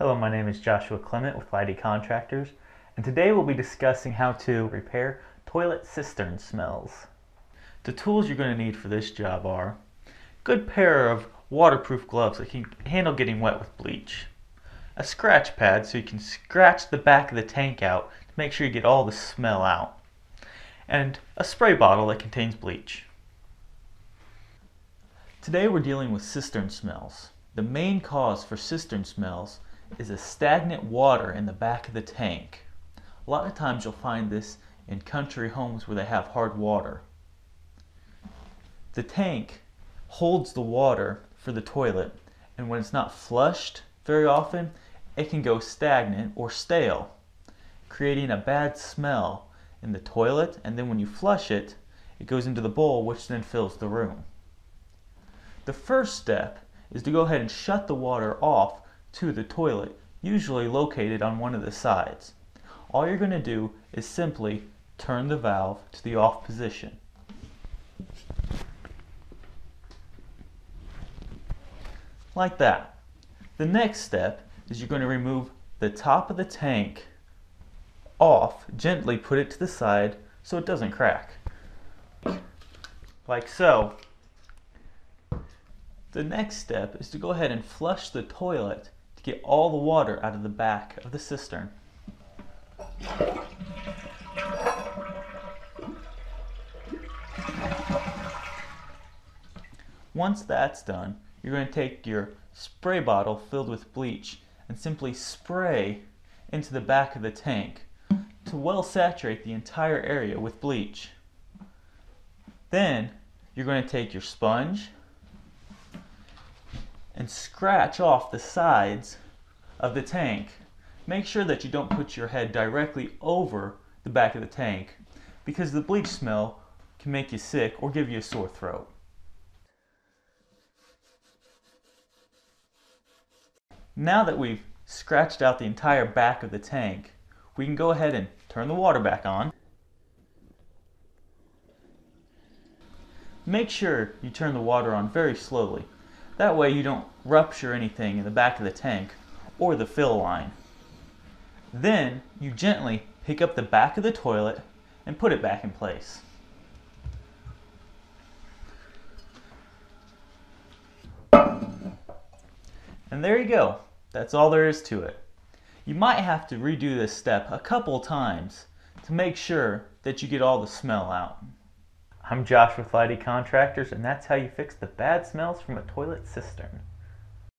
Hello, my name is Joshua Clement with Lighty Contractors, and today we'll be discussing how to repair toilet cistern smells. The tools you're going to need for this job are a good pair of waterproof gloves that can handle getting wet with bleach, a scratch pad so you can scratch the back of the tank out to make sure you get all the smell out, and a spray bottle that contains bleach. Today we're dealing with cistern smells. The main cause for cistern smells is a stagnant water in the back of the tank. A lot of times you'll find this in country homes where they have hard water. The tank holds the water for the toilet, and when it's not flushed very often, it can go stagnant or stale, creating a bad smell in the toilet, and then when you flush it, it goes into the bowl, which then fills the room. The first step is to go ahead and shut the water off to the toilet, usually located on one of the sides. All you're going to do is simply turn the valve to the off position. Like that. The next step is you're going to remove the top of the tank off, gently put it to the side so it doesn't crack. Like so. The next step is to go ahead and flush the toilet to get all the water out of the back of the cistern. Once that's done, you're going to take your spray bottle filled with bleach and simply spray into the back of the tank to well saturate the entire area with bleach. Then you're going to take your sponge and scratch off the sides of the tank. Make sure that you don't put your head directly over the back of the tank, because the bleach smell can make you sick or give you a sore throat. Now that we've scratched out the entire back of the tank, we can go ahead and turn the water back on. Make sure you turn the water on very slowly. That way you don't rupture anything in the back of the tank or the fill line. Then you gently pick up the back of the toilet and put it back in place. And there you go. That's all there is to it. You might have to redo this step a couple times to make sure that you get all the smell out. I'm Josh with Lighty Contractors, and that's how you fix the bad smells from a toilet cistern.